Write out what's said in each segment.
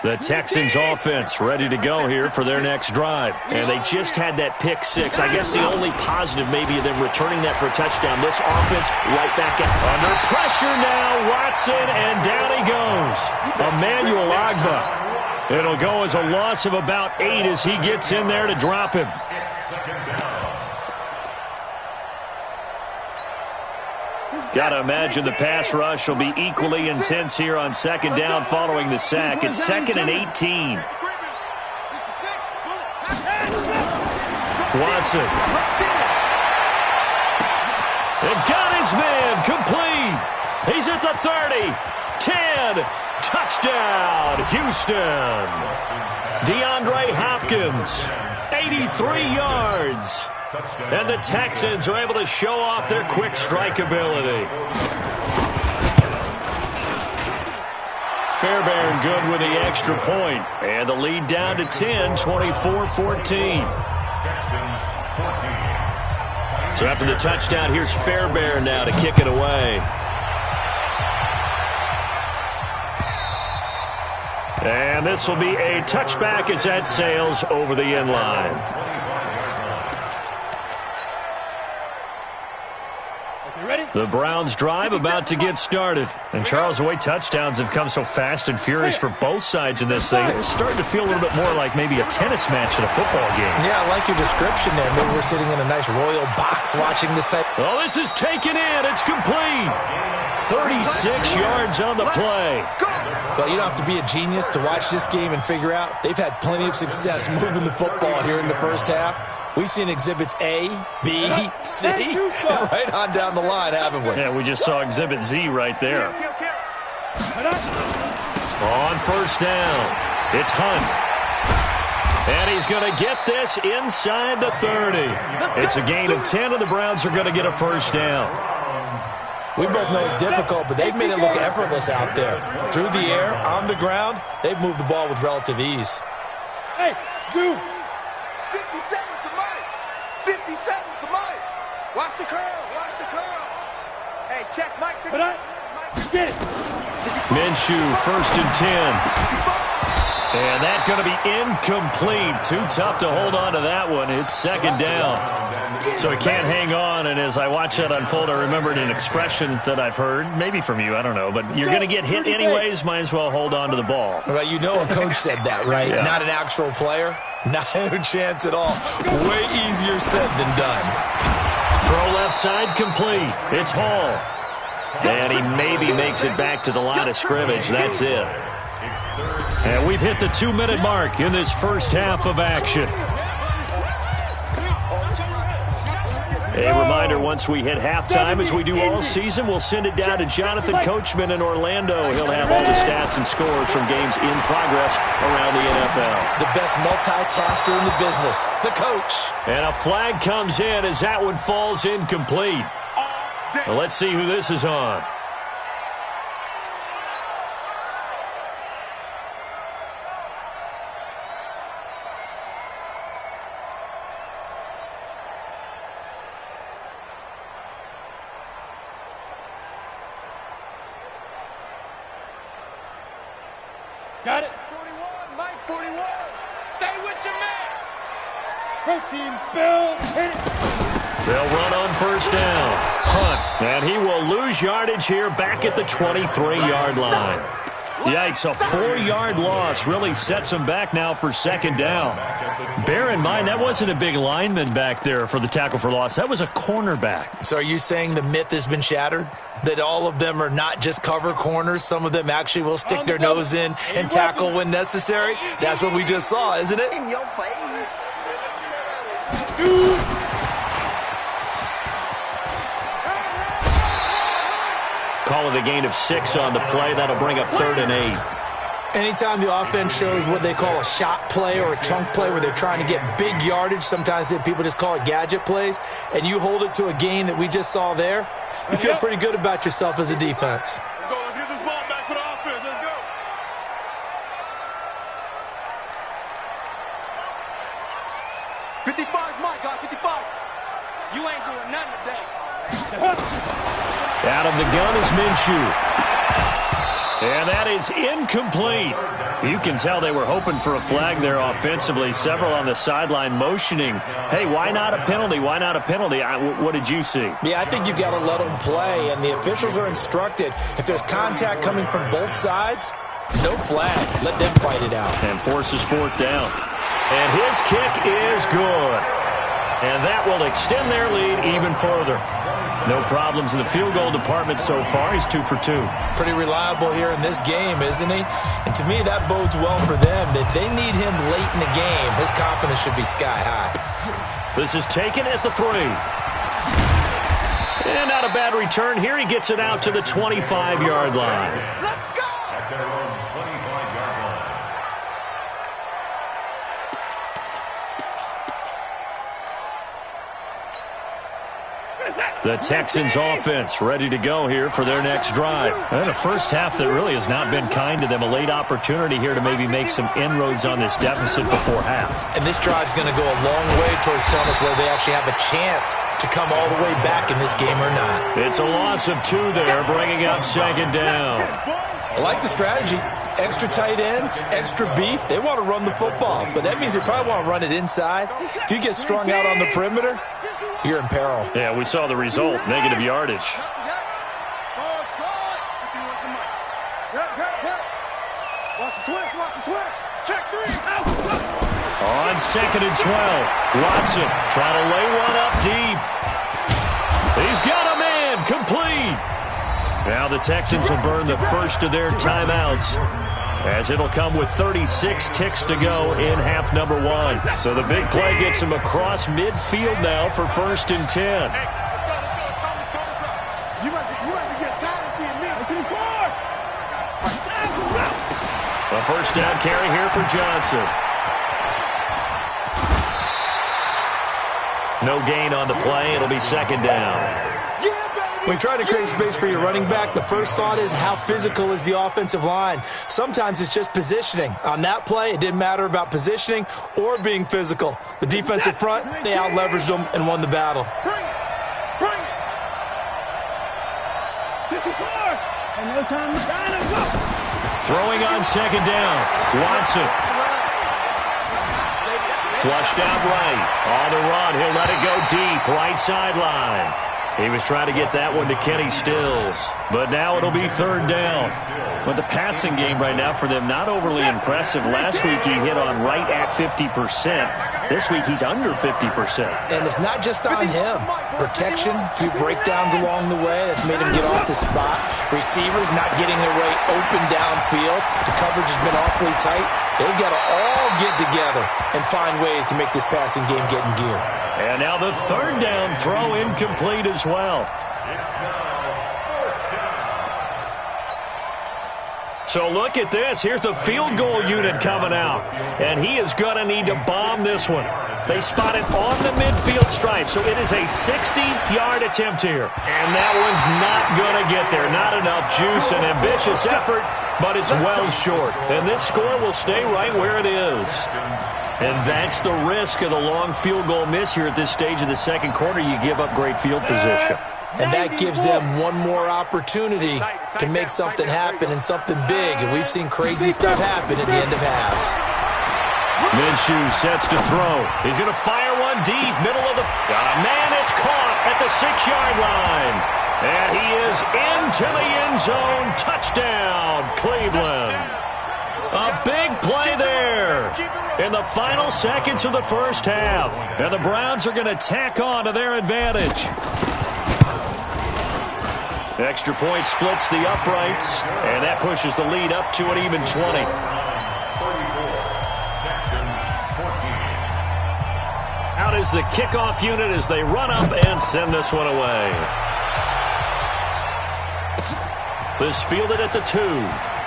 The Texans offense ready to go here for their next drive. And they just had that pick six. I guess the only positive maybe of them returning that for a touchdown. This offense right back at under pressure now. Watson, and down he goes. Emmanuel Ogbah. It'll go as a loss of about 8 as he gets in there to drop him. Got to imagine the pass rush will be equally intense here on second down following the sack. It's 2nd and 18. Watson. And got his man complete. He's at the 30. 10. Touchdown, Houston. DeAndre Hopkins. 83 yards. And the Texans are able to show off their quick strike ability. Fairbairn good with the extra point. And the lead down to 10, 24-14. So after the touchdown, here's Fairbairn now to kick it away. And this will be a touchback as that sails over the end line. The Browns drive about to get started. And Charles, the way touchdowns have come so fast and furious for both sides in this thing, it's starting to feel a little bit more like maybe a tennis match at a football game. Yeah, I like your description there. Maybe we're sitting in a nice royal box watching this type. Well, this is taken in. It's complete. 36 yards on the play. Well, you don't have to be a genius to watch this game and figure out they've had plenty of success moving the football here in the first half. We've seen exhibits A, B, C, and right on down the line, haven't we? Yeah, we just saw exhibit Z right there. On first down, it's Hunt. And he's going to get this inside the 30. It's a gain of 10, and the Browns are going to get a first down. We both know it's difficult, but they've made it look effortless out there. Through the air, on the ground, they've moved the ball with relative ease. Hey, you! 50 seconds to Mike! 50 seconds to Mike! Watch the curl! Watch the curls! Hey, check Mike. Get it! Minshew, 1st and 10. And that's going to be incomplete. Too tough to hold on to that one. It's 2nd down. So he can't hang on, and as I watch that unfold, I remembered an expression that I've heard, maybe from you, I don't know, but you're going to get hit anyways, might as well hold on to the ball. Well, you know a coach said that, right? Yeah. Not an actual player. Not a chance at all. Way easier said than done. Throw left side complete. It's Hall. And he maybe makes it back to the line of scrimmage. That's it. And we've hit the 2-minute mark in this first half of action. A reminder, once we hit halftime, as we do all season, we'll send it down to Jonathan Coachman in Orlando. He'll have all the stats and scores from games in progress around the NFL. The best multitasker in the business, the coach. And a flag comes in as that one falls incomplete. Well, let's see who this is on. Got it. 41, Mike 41. Stay with your man. Protein spill. Hit it. They'll run on first down. Hunt. And he will lose yardage here back at the 23-yard line. Yikes, a 4-yard loss really sets him back now for 2nd down. Bear in mind, that wasn't a big lineman back there for the tackle for loss. That was a cornerback. So are you saying the myth has been shattered? That all of them are not just cover corners? Some of them actually will stick their nose in and tackle when necessary? That's what we just saw, isn't it? In your face. Call it a gain of 6 on the play. That'll bring up 3rd and 8. Anytime the offense shows what they call a shot play or a chunk play where they're trying to get big yardage, sometimes people just call it gadget plays, and you hold it to a gain that we just saw there, you feel pretty good about yourself as a defense. Let's go. Let's get this ball back for the offense. Let's go. $55, Mike, guys. 55. You ain't doing nothing today. Out of the gun is Minshew. And that is incomplete. You can tell they were hoping for a flag there offensively. Several on the sideline motioning, hey, why not a penalty? Why not a penalty? What did you see? Yeah, I think you've got to let them play, and the officials are instructed. If there's contact coming from both sides, no flag. Let them fight it out. And forces fourth down. And his kick is good. And that will extend their lead even further. No problems in the field goal department so far. He's 2 for 2. Pretty reliable here in this game, isn't he? And to me, that bodes well for them. If they need him late in the game, his confidence should be sky high. This is taken at the 3. And not a bad return here. He gets it out to the 25-yard line. Let's go! At their own 25-yard line. The Texans offense ready to go here for their next drive. And a first half that really has not been kind to them. A late opportunity here to maybe make some inroads on this deficit before half. And this drive's going to go a long way towards telling us whether they actually have a chance to come all the way back in this game or not. It's a loss of 2 there, bringing up second down. I like the strategy. Extra tight ends, extra beef. They want to run the football, but that means they probably want to run it inside. If you get strung out on the perimeter, you're in peril. Yeah, we saw the result, negative yardage. Watch the twist, watch the twist. Check 3. Out. On 2nd and 12, Watson trying to lay one up deep. He's got a man, complete. Now the Texans will burn the first of their timeouts, as it'll come with 36 ticks to go in half number 1. So the big play gets him across midfield now for 1st and 10. You must be getting tired of seeing me. A first down carry here for Johnson. No gain on the play. It'll be second down. When you try to create space for your running back, the first thought is how physical is the offensive line. Sometimes it's just positioning. On that play, it didn't matter about positioning or being physical. The defensive front, they out-leveraged them and won the battle. Bring it. Bring it. 54. And no time to line up. Go. Throwing on second down. Watson. Flushed out right. On the run. He'll let it go deep. Right sideline. He was trying to get that one to Kenny Stills. But now it'll be third down. But the passing game right now for them, not overly impressive. Last week he hit on right at 50%. This week he's under 50%. And it's not just on him. Protection, a few breakdowns along the way. That's made him get off the spot. Receivers not getting their way open downfield. The coverage has been awfully tight. They've got to all get together and find ways to make this passing game get in gear. And now the third down throw incomplete as well. So look at this. Here's the field goal unit coming out. And he is going to need to bomb this one. They spot it on the midfield stripe. So it is a 60-yard attempt here. And that one's not going to get there. Not enough juice and ambitious effort, but it's well short. And this score will stay right where it is. And that's the risk of the long field goal miss here at this stage of the second quarter. You give up great field position. And that gives them one more opportunity to make something happen and something big. And we've seen crazy stuff happen at the end of halves. Minshew sets to throw. He's going to fire one deep, middle of the... man, it's caught at the 6-yard line. And he is into the end zone. Touchdown, Cleveland. A big play there in the final seconds of the first half. And the Browns are going to tack on to their advantage. Extra point splits the uprights, and that pushes the lead up to an even 20. Out is the kickoff unit as they run up and send this one away. This fielded at the 2.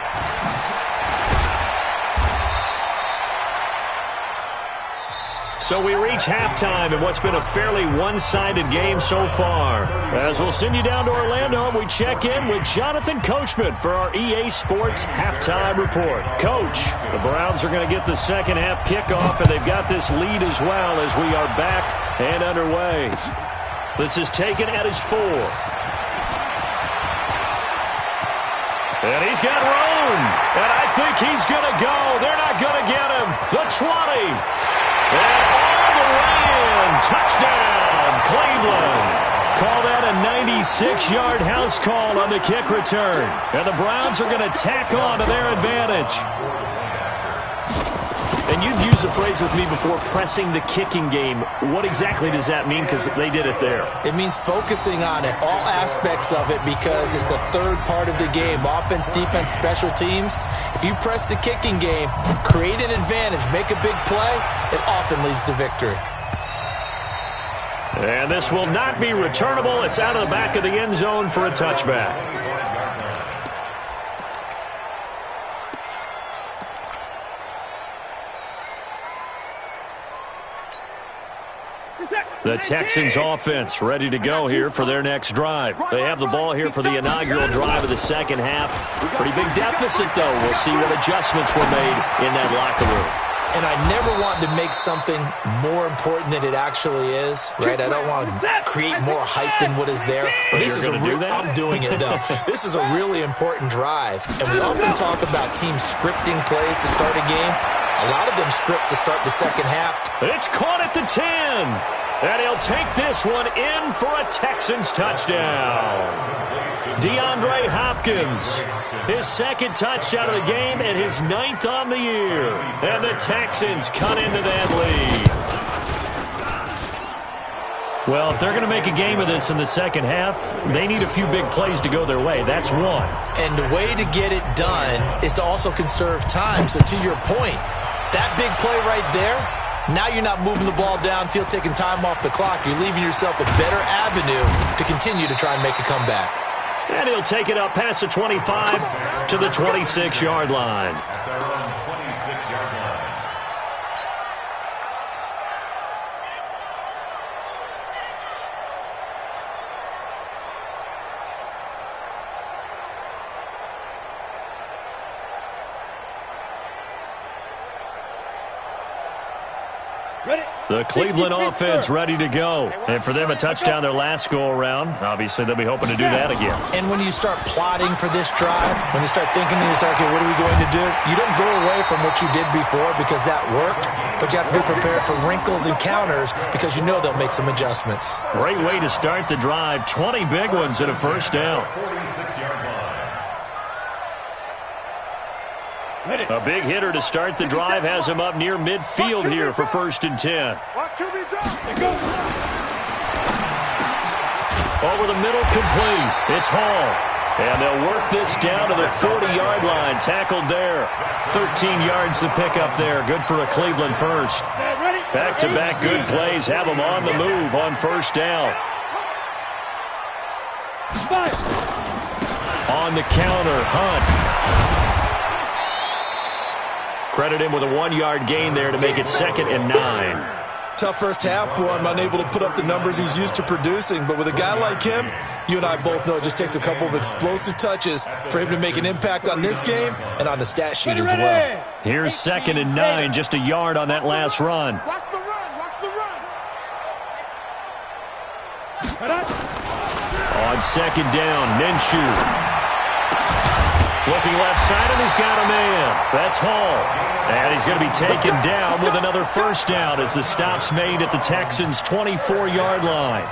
So we reach halftime in what's been a fairly one-sided game so far. As we'll send you down to Orlando, and we check in with Jonathan Coachman for our EA Sports Halftime Report. Coach, the Browns are going to get the second half kickoff, and they've got this lead as well as we are back and underway. This is taken at his 4. And he's got room. And all the way in. Touchdown, Cleveland. Call that a 96-yard house call on the kick return. And the Browns are going to tack on to their advantage. And you've used the phrase with me before, pressing the kicking game. What exactly does that mean? Because they did it there. It means focusing on it, all aspects of it, because it's the third part of the game. Offense, defense, special teams. If you press the kicking game, create an advantage, make a big play, it often leads to victory. And this will not be returnable. It's out of the back of the end zone for a touchback. The Texans offense ready to go here for their next drive. They have the ball here for the inaugural drive of the second half. Pretty big deficit, though. We'll see what adjustments were made in that locker room. And I never wanted to make something more important than it actually is, right? I don't want to create more hype than what is there. But this is I'm doing it, though. This is a really important drive. And we often talk about teams scripting plays to start a game. A lot of them script to start the second half. It's caught at the 10. And he'll take this one in for a Texans touchdown. DeAndre Hopkins, his second touchdown of the game and his 9th on the year. And the Texans cut into that lead. Well, if they're going to make a game of this in the second half, they need a few big plays to go their way. That's one. And the way to get it done is to also conserve time. So to your point, that big play right there, now you're not moving the ball downfield, taking time off the clock. You're leaving yourself a better avenue to continue to try and make a comeback. And he'll take it up past the 25 to the 26-yard line. The Cleveland offense ready to go. And for them, a touchdown their last go-around. Obviously, they'll be hoping to do that again. And when you start plotting for this drive, when you start thinking to yourself, okay, what are we going to do? You don't go away from what you did before because that worked, but you have to be prepared for wrinkles and counters because you know they'll make some adjustments. Great way to start the drive. 20 big ones and a first down. A big hitter to start the drive has him up near midfield here for 1st and 10. Over the middle, complete. It's Hall. And they'll work this down to the 40-yard line. Tackled there. 13 yards to pick up there. Good for a Cleveland first. Back-to-back good plays have them on the move on first down. On the counter, Hunt. Credit him with a 1-yard gain there to make it 2nd and 9. Tough first half for him, unable to put up the numbers he's used to producing. But with a guy like him, you and I both know it just takes a couple of explosive touches for him to make an impact on this game and on the stat sheet as well. Here's 2nd and 9, just a yard on that last run. Watch the run, watch the run. On 2nd down, Minshew. Looking left side, and he's got a man. That's Hall. And he's going to be taken down with another first down as the stop's made at the Texans' 24-yard line.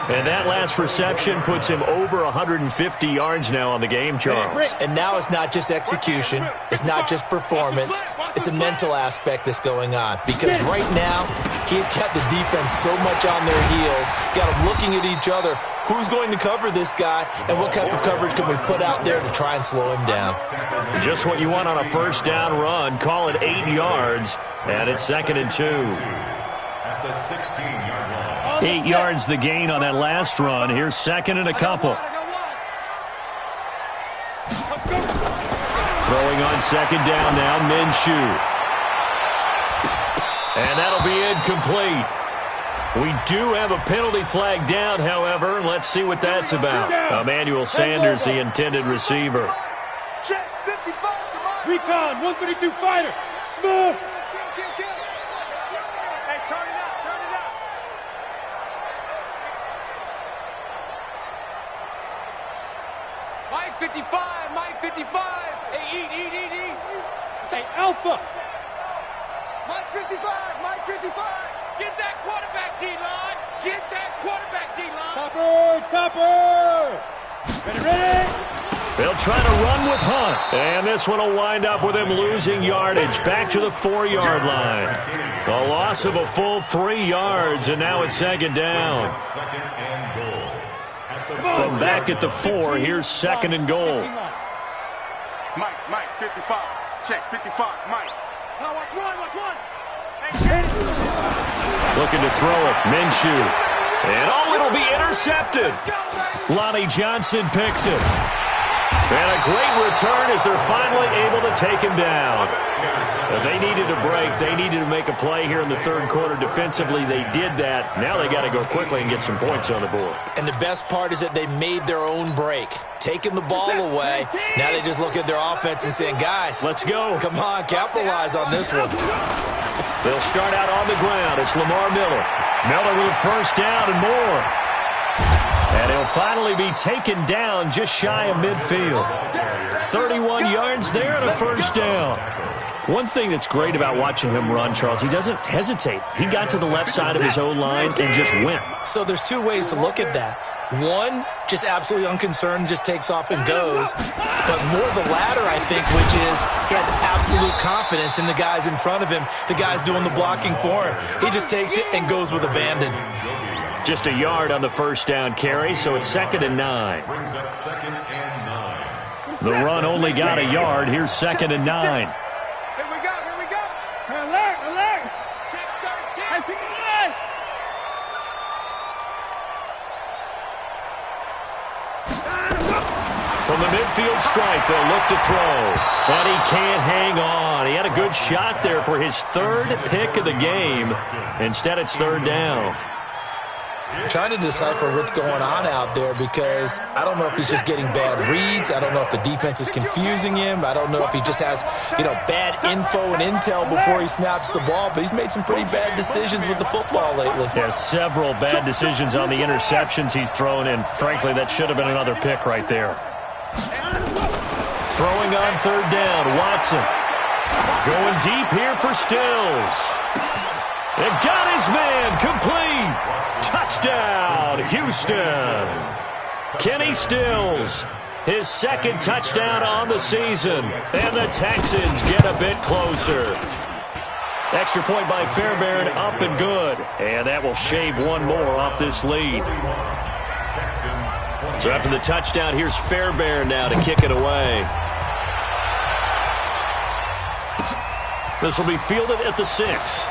And that last reception puts him over 150 yards now on the game, Charles. And now it's not just execution. It's not just performance. It's a mental aspect that's going on. Because right now, he's got the defense so much on their heels, got them looking at each other. Who's going to cover this guy, and what type of coverage can we put out there to try and slow him down? Just what you want on a first down run. Call it 8 yards, and it's 2nd and 2. At the 16-yard line. 8 yards the gain on that last run. Here's 2nd and a couple. Throwing on 2nd down now, Minshew. And that'll be incomplete. We do have a penalty flag down, however. Let's see what that's about. Emmanuel Sanders, the intended receiver. Check, 55 to mine. Recon, 132 fighter. Smooth. Kill. Hey, turn it up. Mike 55. Hey, eat. Say Alpha. Mike 55, Mike 55. Get that quarterback, D-line. Get that quarterback, D-line. Topper. Ready. They'll try to run with Hunt. And this one will wind up with him losing yardage back to the 4-yard line. A loss of a full 3 yards, and now it's second down. From back at the 4, here's second and goal. Mike 55. Check 55, Mike. Now watch one. Looking to throw it. Minshew. And it'll be intercepted. Lonnie Johnson picks it. And a great return as they're finally able to take him down. They needed a break. They needed to make a play here in the third quarter. Defensively, they did that. Now they got to go quickly and get some points on the board. And the best part is that they made their own break. Taking the ball away. Now they just look at their offense and saying, guys, let's go. Come on, capitalize on this one. They'll start out on the ground. It's Lamar Miller. Miller with a first down and more. And he'll finally be taken down just shy of midfield. 31 yards there and a first down. One thing that's great about watching him run, Charles, he doesn't hesitate. He got to the left side of his own line and just went. So there's two ways to look at that. One, just absolutely unconcerned, just takes off and goes. But more the latter, I think, which is he has absolute confidence in the guys in front of him, the guys doing the blocking for him. He just takes it and goes with abandon. Just a yard on the first down carry, so it's second and 9. Brings up second and 9. The run only got a yard. Here's second and 9. Here we go. Alert. Check 13. I think it is. From the midfield stripe, they'll look to throw. But he can't hang on. He had a good shot there for his third pick of the game. Instead, it's third down. Trying to decipher what's going on out there because I don't know if he's just getting bad reads. I don't know if the defense is confusing him. I don't know if he just has, bad info and intel before he snaps the ball. But he's made some pretty bad decisions with the football lately. Yeah, several bad decisions on the interceptions he's thrown in. Frankly, that should have been another pick right there. Throwing on third down, Watson. Going deep here for Stills. It got his man complete. Touchdown, Houston. Kenny Stills, his second touchdown on the season. And the Texans get a bit closer. Extra point by Fairbairn, up and good. And that will shave one more off this lead. So after the touchdown, here's Fairbairn now to kick it away. This will be fielded at the 6.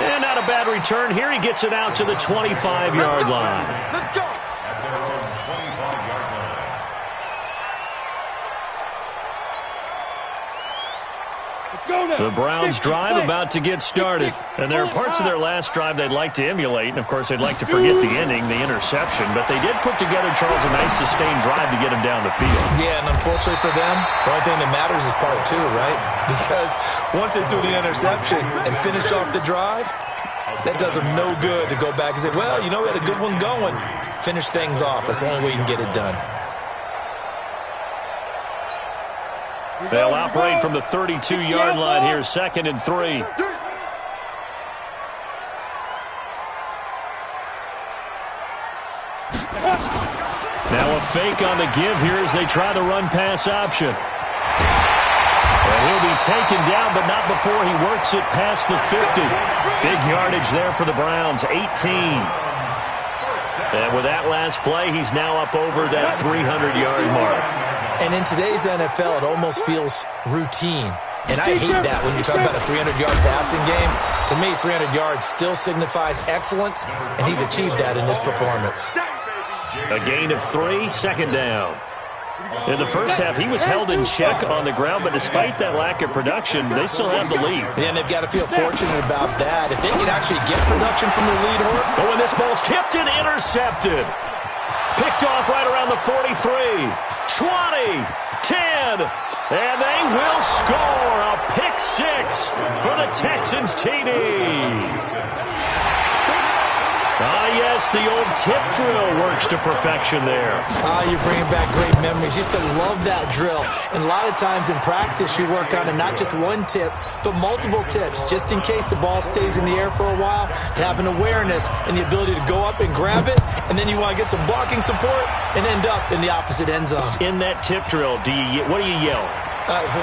And not a bad return here. He gets it out to the 25-yard line. Let's go. At their own 25-yard line. Let's go now. The Browns drive about to get started. And there are parts of their last drive they'd like to emulate. And, of course, they'd like to forget the ending, the interception. But they did put together, Charles, a nice sustained drive to get him down the field. Yeah, and unfortunately for them, the only thing that matters is part 2, right? Because once they do the interception and finish off the drive, that does them no good to go back and say, well, we had a good one going. Finish things off. That's the only way you can get it done. They'll operate from the 32-yard line here, second and 3. Now a fake on the give here as they try the run-pass option. And he'll be taken down, but not before he works it past the 50. Big yardage there for the Browns, 18. And with that last play, he's now up over that 300-yard mark. And in today's NFL, it almost feels routine. And I hate that when you talk about a 300-yard passing game. To me, 300 yards still signifies excellence, and he's achieved that in this performance. A gain of 3, second down. In the first half, he was held in check on the ground, but despite that lack of production, they still have the lead. And they've got to feel fortunate about that. If they can actually get production from the lead, Oh, and this ball's tipped and intercepted. Picked off right around the 43, 20, 10, and they will score a pick 6 for the Texans TD. Yes, the old tip drill works to perfection there. You're bringing back great memories. Used to love that drill. And a lot of times in practice, you work on it, not just one tip, but multiple tips, just in case the ball stays in the air for a while, to have an awareness and the ability to go up and grab it, and then you want to get some blocking support and end up in the opposite end zone. In that tip drill, what do you yell?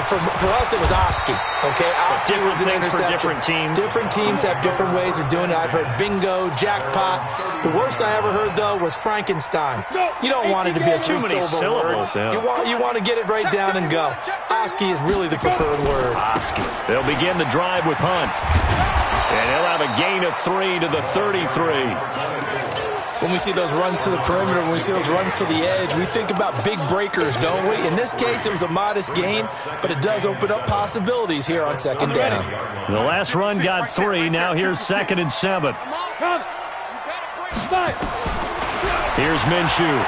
For us, it was Oski. Okay, Oski different was an things for interception. different teams. Different teams have different ways of doing it. I've heard bingo, jackpot. The worst I ever heard, though, was Frankenstein. You don't want it to be a too many syllables. word. You want to get it right down and go. Oski is really the preferred word. Oski. They'll begin the drive with Hunt. And he'll have a gain of 3 to the 33. When we see those runs to the perimeter, when we see those runs to the edge, we think about big breakers, don't we? In this case, it was a modest gain, but it does open up possibilities here on second down. The last run got 3. Now here's 2nd and 7. Come. Here's Minshew.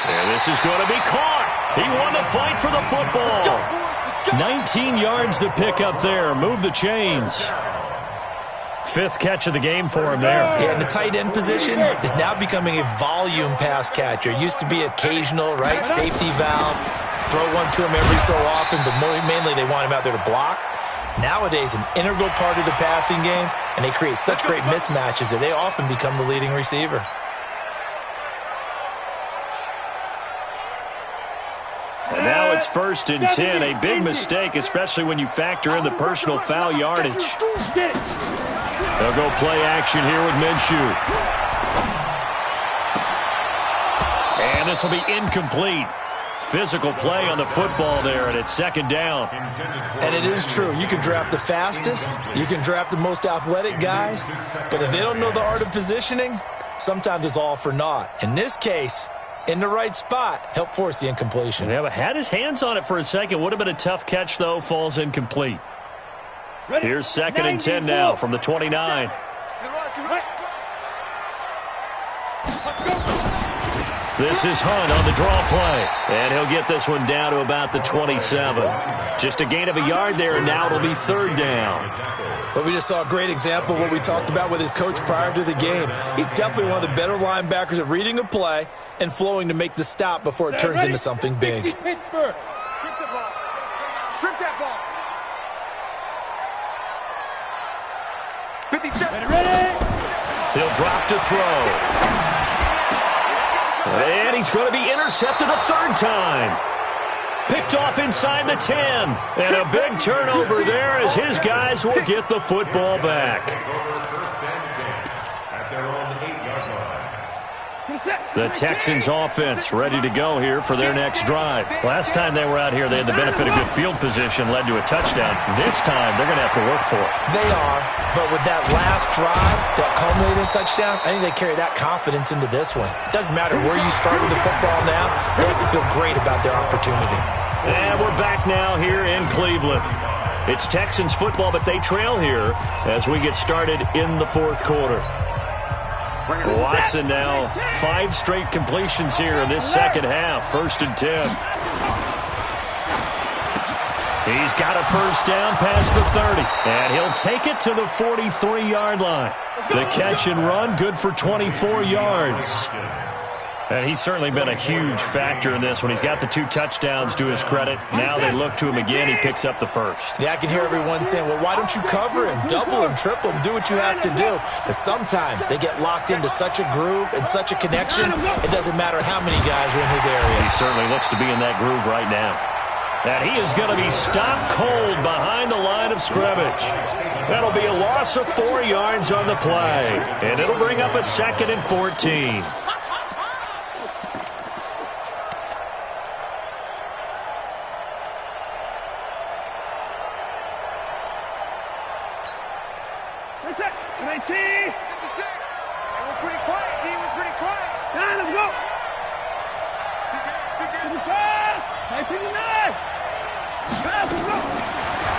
And this is going to be caught. He won the fight for the football. 19 yards to pick up there. Move the chains. 5th catch of the game for him there. Yeah, and the tight end position is now becoming a volume pass catcher. It used to be occasional, right? Safety valve. Throw one to him every so often, but mainly they want him out there to block. Nowadays, an integral part of the passing game, and they create such great mismatches that they often become the leading receiver. And now it's 1st and 10. A big mistake, especially when you factor in the personal foul yardage. They'll go play action here with Minshew. And this will be incomplete. Physical play on the football there, and it's 2nd down. And it is true. You can draft the fastest. You can draft the most athletic guys. But if they don't know the art of positioning, sometimes it's all for naught. In this case, in the right spot, help force the incompletion. Yeah, but had his hands on it for a second. Would have been a tough catch, though. Falls incomplete. Here's 2nd and 10 now from the 29. This is Hunt on the draw play. And he'll get this one down to about the 27. Just a gain of a yard there, and now it'll be 3rd down. But we just saw a great example of what we talked about with his coach prior to the game. He's definitely one of the better linebackers at reading a play and flowing to make the stop before it turns into something big. Pittsburgh. Strip the ball. Strip that ball. 57. Ready? He'll drop to throw. And he's going to be intercepted a 3rd time. Picked off inside the 10. And a big turnover there as his guys will get the football back. At their own 8-yard line. The Texans offense ready to go here for their next drive. Last time they were out here, they had the benefit of good field position, led to a touchdown. This time, they're going to have to work for it. They are, but with that last drive that culminated in a touchdown, I think they carry that confidence into this one. It doesn't matter where you start with the football now. They have to feel great about their opportunity. And we're back now here in Cleveland. It's Texans football, but they trail here as we get started in the 4th quarter. Watson now 5 straight completions here in this 2nd half. 1st and 10. He's got a 1st down past the 30. And he'll take it to the 43-yard line. The catch and run good for 24 yards. And he's certainly been a huge factor in this when he's got the 2 touchdowns to his credit. Now they look to him again. He picks up the 1st. Yeah, I can hear everyone saying, well, why don't you cover him, double him, triple him, do what you have to do. But sometimes they get locked into such a groove and such a connection, it doesn't matter how many guys are in his area. He certainly looks to be in that groove right now. And he is going to be stopped cold behind the line of scrimmage. That'll be a loss of 4 yards on the play. And it'll bring up a 2nd and 14.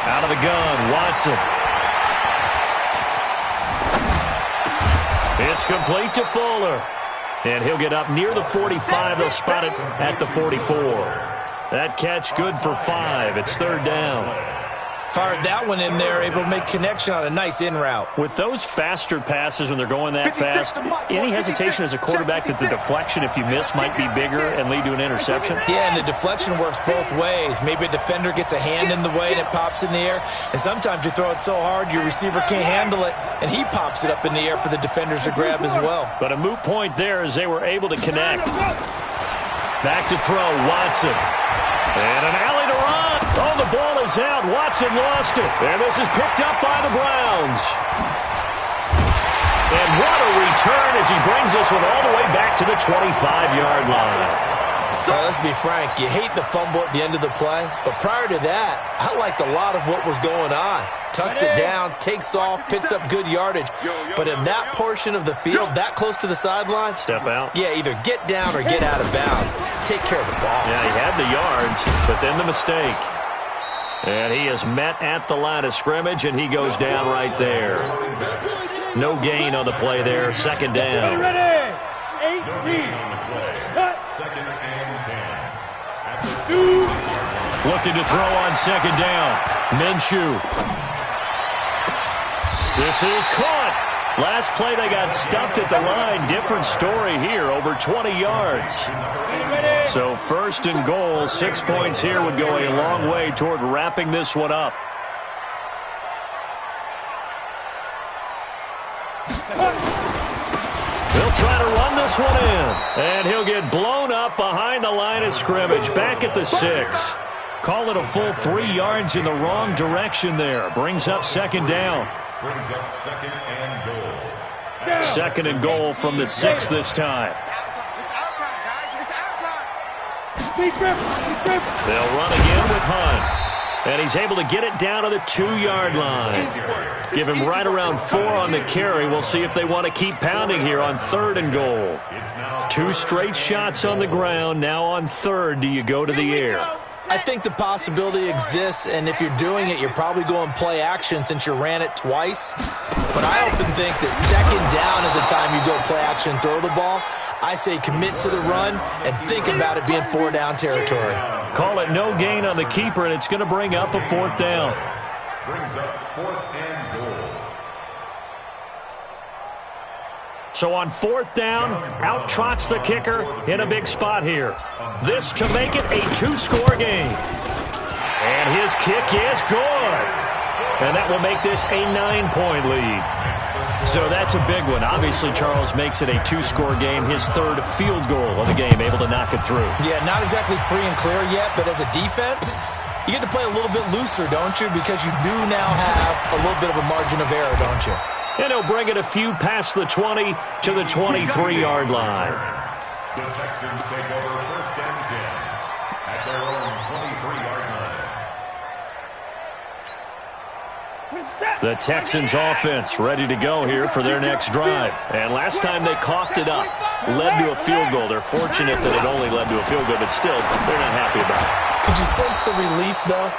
Out of the gun, Watson. It's complete to Fuller. And he'll get up near the 45. They'll spot it at the 44. That catch good for 5. It's 3rd down. Fired that one in there, able to make connection on a nice in route. With those faster passes when they're going that fast, any hesitation as a quarterback that the deflection, if you miss, might be bigger and lead to an interception? Yeah, and the deflection works both ways. Maybe a defender gets a hand in the way and it pops in the air, and sometimes you throw it so hard your receiver can't handle it, and he pops it up in the air for the defenders to grab as well. But a moot point there as they were able to connect. Back to throw, Watson. And an alley to run. Oh, the ball is out. Watson lost it. And this is picked up by the Browns. And what a return as he brings this one all the way back to the 25-yard line. Let's be frank, you hate the fumble at the end of the play, but prior to that, I liked a lot of what was going on. Tucks it down, takes off, picks up good yardage. But in that portion of the field, that close to the sideline, step out. Yeah, either get down or get out of bounds. Take care of the ball. Yeah, he had the yards, but then the mistake. And he is met at the line of scrimmage, and he goes down right there. No gain on the play there, second down. Ready, 18. Second and 10. At the 2. Looking to throw on second down. Minshew. This is caught. Last play they got stuffed at the line. Different story here, over 20 yards. So first and goal, 6 points here would go a long way toward wrapping this one up. They'll try to run this one in. And he'll get blown up behind the line of scrimmage. Back at the 6. Call it a full 3 yards in the wrong direction there. Brings up second down. Brings up second and goal. Second and goal from the 6 this time. It's our time, guys. It's our time. They'll run again with Hunt. And he's able to get it down to the 2-yard line. Give him right around 4 on the carry. We'll see if they want to keep pounding here on third and goal. 2 straight shots on the ground. Now on third, do you go to the air? I think the possibility exists, and if you're doing it, you're probably going play action since you ran it twice. But I often think that second down is the time you go play action and throw the ball. I say commit to the run and think about it being 4-down territory. Call it no gain on the keeper, and it's going to bring up a 4th down. Brings up 4th and goal. So on 4th down, out trots the kicker in a big spot here. This to make it a 2-score game. And his kick is good. And that will make this a 9-point lead. So that's a big one. Obviously, Charles makes it a 2-score game. His 3rd field goal of the game, able to knock it through. Yeah, not exactly free and clear yet, but as a defense, you get to play a little bit looser, don't you? Because you do now have a little bit of a margin of error, don't you? And he'll bring it a few past the 20 to the 23-yard line. The Texans take over 1st and 10 at their own 23-yard line. The Texans offense ready to go here for their next drive. And last time they coughed it up, led to a field goal. They're fortunate that it only led to a field goal, but still, they're not happy about it. Could you sense the relief, though,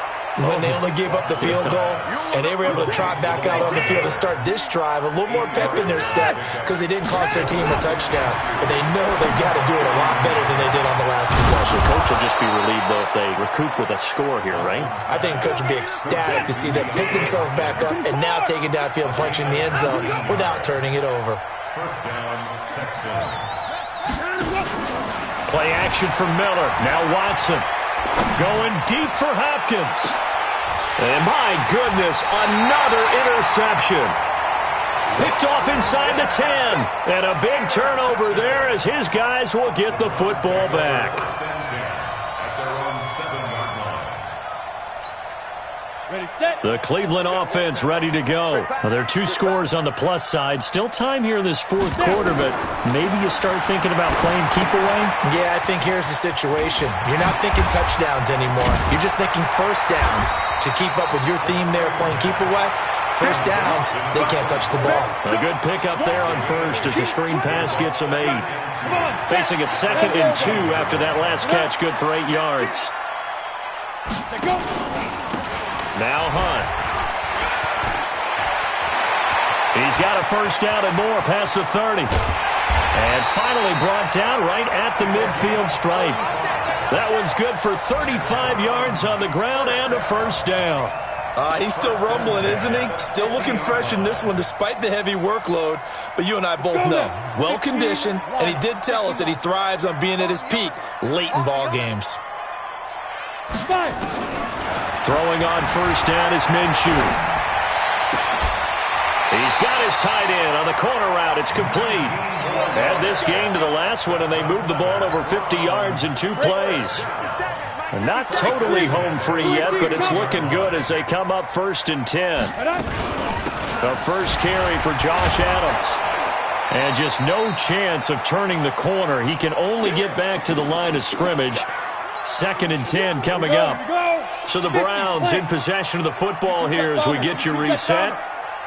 when they only gave up the field goal and they were able to trot back out on the field and start this drive? A little more pep in their step because they didn't cost their team a touchdown. But they know they've got to do it a lot better than they did on the last possession. Coach will just be relieved, though, if they recoup with a score here, right? I think Coach will be ecstatic to see them pick themselves back up and now take it downfield, punching the end zone without turning it over. 1st down, Texans. Play action from Miller. Now Watson. Going deep for Hopkins. And my goodness, another interception. Picked off inside the 10. And a big turnover there as his guys will get the football back. Ready, set. The Cleveland offense ready to go. Well, there are 2 scores on the plus side. Still time here in this 4th quarter, but maybe you start thinking about playing keep away? Yeah, I think here's the situation. You're not thinking touchdowns anymore. You're just thinking 1st downs. To keep up with your theme there, playing keep away, 1st downs, they can't touch the ball. A good pickup there on 1st as the screen pass gets them 8. Facing a 2nd and 2 after that last catch, good for 8 yards. Go. Now Hunt. He's got a 1st down and more past the 30. And finally brought down right at the midfield stripe. That one's good for 35 yards on the ground and a 1st down. He's still rumbling, isn't he? Still looking fresh in this one despite the heavy workload. But you and I both know, well-conditioned, and he did tell us that he thrives on being at his peak late in ball games. Throwing on first down is Minshew. He's got his tight end on the corner route. It's complete. Add this game to the last one, and they moved the ball over 50 yards in 2 plays. They're not totally home free yet, but it's looking good as they come up 1st and 10. The first carry for Josh Adams. And just no chance of turning the corner. He can only get back to the line of scrimmage. 2nd and 10 coming up. So the Browns in possession of the football here as we get you reset.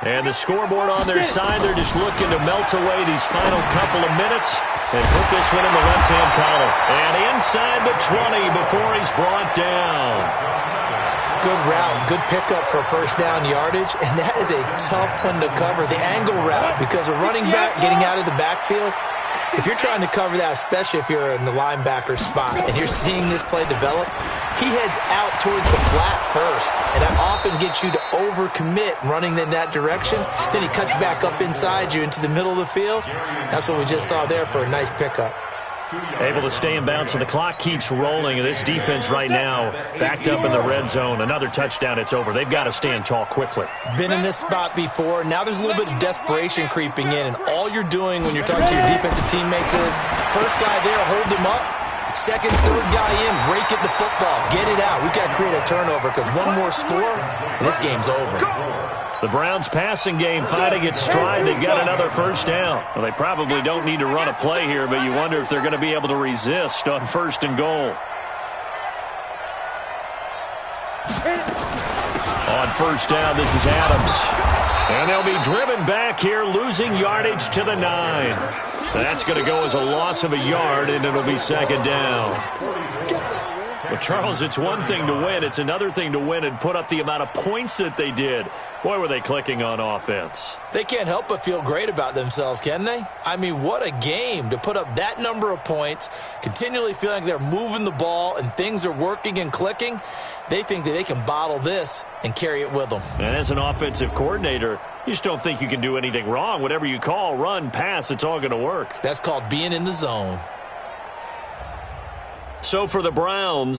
And the scoreboard on their side, they're just looking to melt away these final couple of minutes and put this one in the left-hand column. And inside the 20 before he's brought down. Good route, good pickup for first down yardage, and that is a tough one to cover, the angle route, because a running back getting out of the backfield, if you're trying to cover that, especially if you're in the linebacker spot and you're seeing this play develop, he heads out towards the flat first, and that often gets you to overcommit running in that direction. Then he cuts back up inside you into the middle of the field. That's what we just saw there for a nice pickup. Able to stay in bounds, so the clock keeps rolling. And this defense right now backed up in the red zone. Another touchdown, it's over. They've got to stand tall quickly. Been in this spot before. Now there's a little bit of desperation creeping in, and all you're doing when you're talking to your defensive teammates is first guy there, hold him up. Second, third guy in, rake at the football. Get it out. We've got to create a turnover because one more score, and this game's over. The Browns passing game finding its stride. They've got another first down. Well, they probably don't need to run a play here, but you wonder if they're going to be able to resist on 1st and goal. On first down, this is Adams. And they'll be driven back here, losing yardage to the 9. That's going to go as a loss of a yard, and it'll be 2nd down. Well, Charles, it's one thing to win. It's another thing to win and put up the amount of points that they did. Boy, were they clicking on offense. They can't help but feel great about themselves, can they? I mean, what a game to put up that number of points, continually feeling like they're moving the ball and things are working and clicking. They think that they can bottle this and carry it with them. And as an offensive coordinator, you just don't think you can do anything wrong. Whatever you call, run, pass, it's all going to work. That's called being in the zone. So for the Browns,